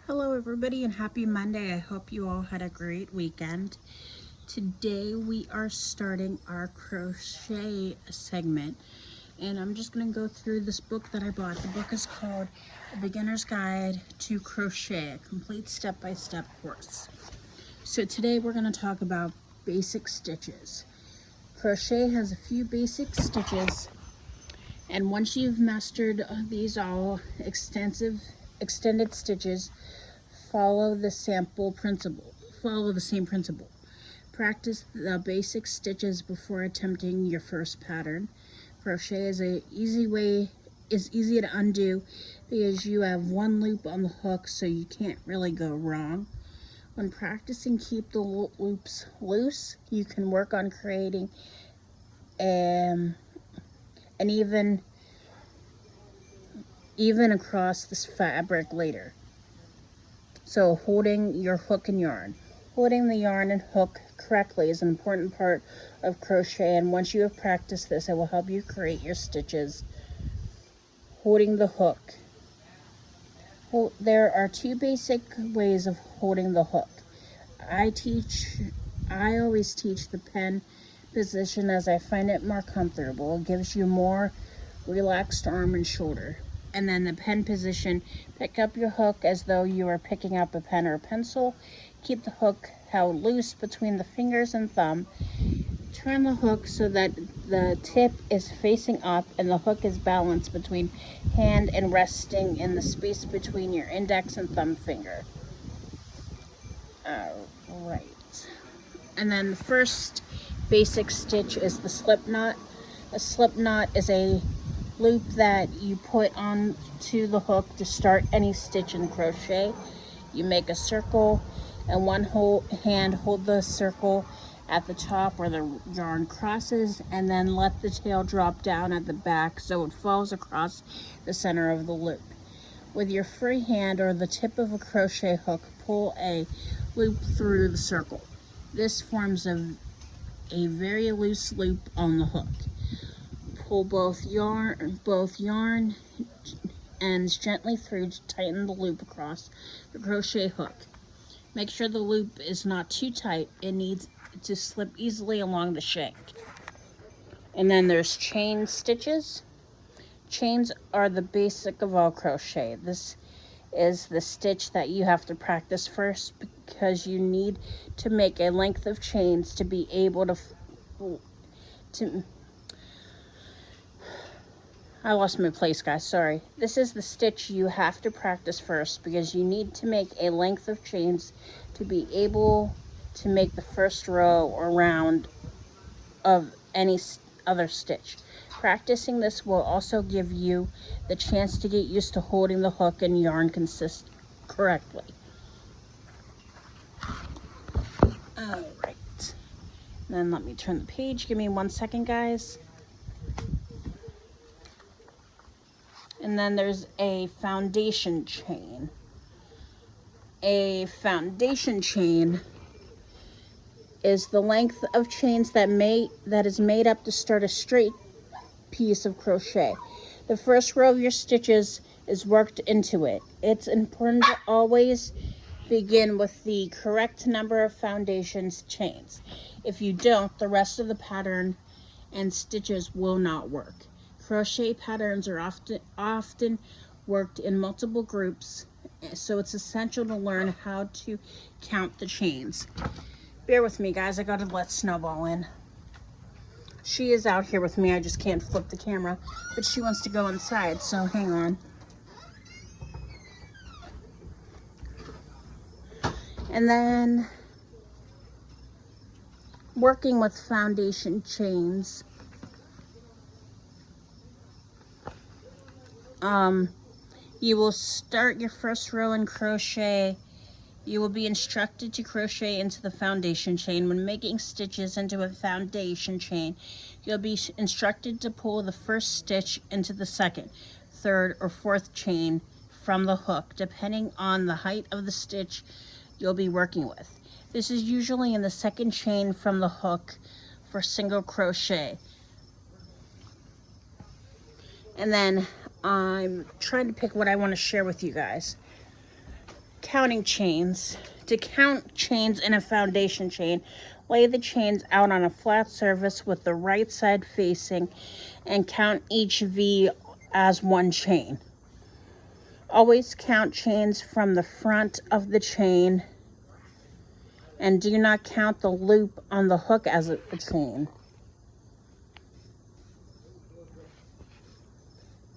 Hello everybody and happy Monday. I hope you all had a great weekend. Today we are starting our crochet segment and I'm just going to go through this book that I bought. The book is called A Beginner's Guide to Crochet, a complete step-by-step course. So today we're going to talk about basic stitches. Crochet has a few basic stitches, and once you've mastered these all extended stitches, follow the same principle. Practice the basic stitches before attempting your first pattern. Crochet is easy to undo because you have one loop on the hook, so you can't really go wrong. When practicing, keep the loops loose. You can work on creating an even across this fabric later. So holding your hook and yarn. Holding the yarn and hook correctly is an important part of crochet, and once you have practiced this, it will help you create your stitches. Holding the hook. There are two basic ways of holding the hook. I always teach the pen position as I find it more comfortable. It gives you more relaxed arm and shoulder. And then the pen position, pick up your hook as though you are picking up a pen or a pencil. Keep the hook held loose between the fingers and thumb. Turn the hook so that the tip is facing up and the hook is balanced between hand and resting in the space between your index and thumb finger. Alright. And then the first basic stitch is the slip knot. A slip knot is a loop that you put onto the hook to start any stitch in crochet. You make a circle and one hand hold the circle at the top where the yarn crosses, and then let the tail drop down at the back so it falls across the center of the loop. With your free hand or the tip of a crochet hook, pull a loop through the circle. This forms a very loose loop on the hook. Pull both yarn ends gently through to tighten the loop across the crochet hook. Make sure the loop is not too tight. It needs to slip easily along the shank. And then there's chain stitches. Chains are the basic of all crochet. This is the stitch that you have to practice first because you need to make a length of chains to be able to I lost my place, guys, sorry. This is the stitch you have to practice first because you need to make a length of chains to be able to make the first row or round of any other stitch. Practicing this will also give you the chance to get used to holding the hook and yarn correctly. Alright. Then let me turn the page. Give me 1 second, guys. And then there's a foundation chain. A foundation chain is the length of chains that is made up to start a straight piece of crochet. The first row of your stitches is worked into it. It's important to always begin with the correct number of foundations chains. If you don't, the rest of the pattern and stitches will not work. Crochet patterns are often worked in multiple groups, so it's essential to learn how to count the chains. Bear with me, guys. I gotta let Snowball in. She is out here with me. I just can't flip the camera, but she wants to go inside, so hang on. And then working with foundation chains, you will start your first row in crochet. You will be instructed to crochet into the foundation chain. When making stitches into a foundation chain, you'll be instructed to pull the first stitch into the second, third, or fourth chain from the hook, depending on the height of the stitch you'll be working with. This is usually in the second chain from the hook for single crochet. And then I'm trying to pick what I want to share with you guys. counting chains. To count chains in a foundation chain, lay the chains out on a flat surface with the right side facing and count each V as one chain. Always count chains from the front of the chain and do not count the loop on the hook as a chain.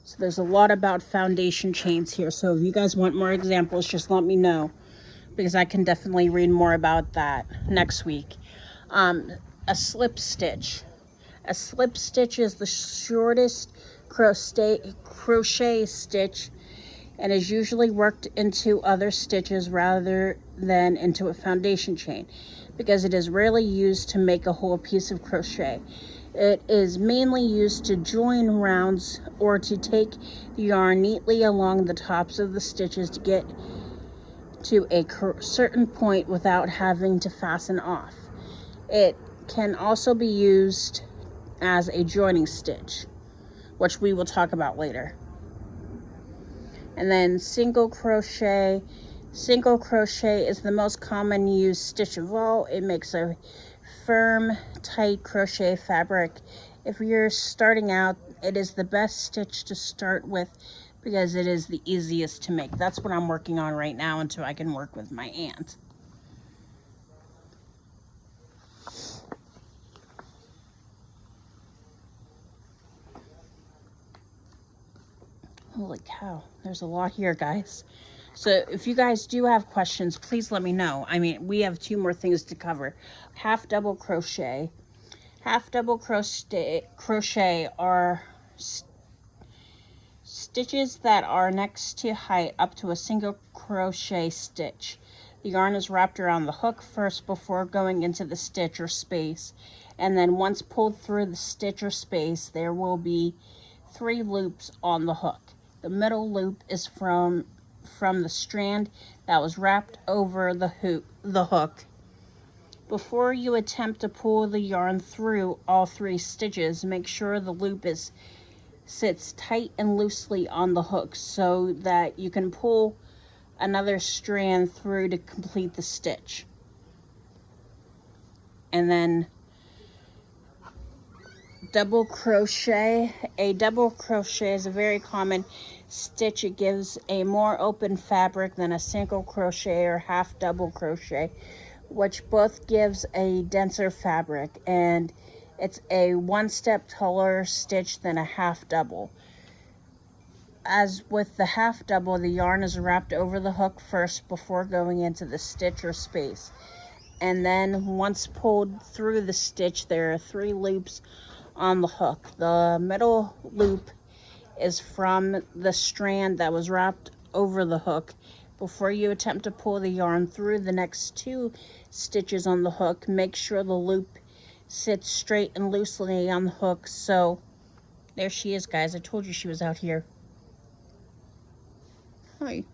So there's a lot about foundation chains here. So if you guys want more examples, just let me know, because I can definitely read more about that next week. A slip stitch. A slip stitch is the shortest crochet stitch and is usually worked into other stitches rather than into a foundation chain because it is rarely used to make a whole piece of crochet. It is mainly used to join rounds or to take the yarn neatly along the tops of the stitches to get to a certain point without having to fasten off. It can also be used as a joining stitch, which we will talk about later. And then single crochet. Single crochet is the most common used stitch of all. It makes a firm, tight crochet fabric. If you're starting out, it is the best stitch to start with because it is the easiest to make. That's what I'm working on right now until I can work with my aunt. Holy cow, there's a lot here, guys. So if you guys do have questions, please let me know. I mean, we have 2 more things to cover. Half double crochet. Half double crochet are stitches that are next to height up to a single crochet stitch. The yarn is wrapped around the hook first before going into the stitch or space, and then once pulled through the stitch or space, there will be 3 loops on the hook. The middle loop is from the strand that was wrapped over the hook. Before you attempt to pull the yarn through all 3 stitches, make sure the loop sits tight and loosely on the hook so that you can pull another strand through to complete the stitch. And then double crochet. A double crochet is a very common stitch. It gives a more open fabric than a single crochet or half double crochet, which both gives a denser fabric, and it's a 1-step taller stitch than a half double. As with the half double, the yarn is wrapped over the hook first before going into the stitch or space, and then once pulled through the stitch, there are 3 loops on the hook. The middle loop is from the strand that was wrapped over the hook. Before you attempt to pull the yarn through the next 2 stitches on the hook, make sure the loop sits straight and loosely on the hook. So there she is, guys. I told you she was out here. Hi.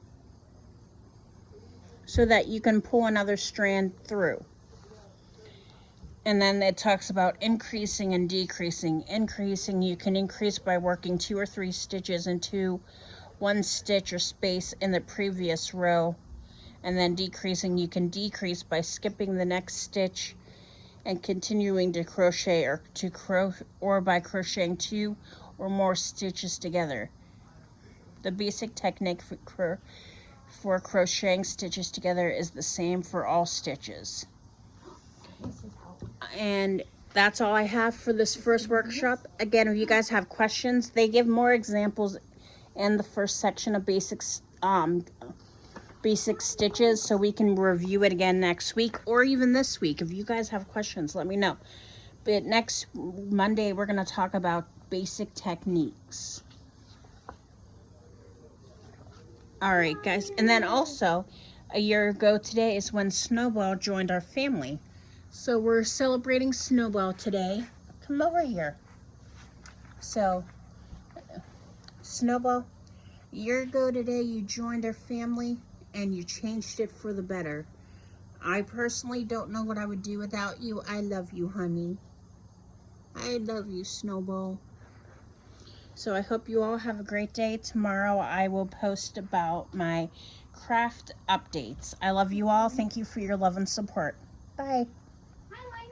So that you can pull another strand through. And then it talks about increasing and decreasing. Increasing, you can increase by working 2 or 3 stitches into 1 stitch or space in the previous row. And then decreasing, you can decrease by skipping the next stitch and continuing to crochet, or by crocheting 2 or more stitches together. The basic technique for crocheting stitches together is the same for all stitches. And that's all I have for this first workshop. Again, if you guys have questions, they give more examples in the first section of basic stitches, so we can review it again next week or even this week. If you guys have questions, let me know. But next Monday, we're going to talk about basic techniques. All right, guys. And then also, a year ago today is when Snowball joined our family. So we're celebrating Snowball today. Come over here. So, Snowball, a year ago today you joined our family and you changed it for the better. I personally don't know what I would do without you. I love you, honey. I love you, Snowball. So I hope you all have a great day. Tomorrow I will post about my craft updates. I love you all. Thank you for your love and support. Bye.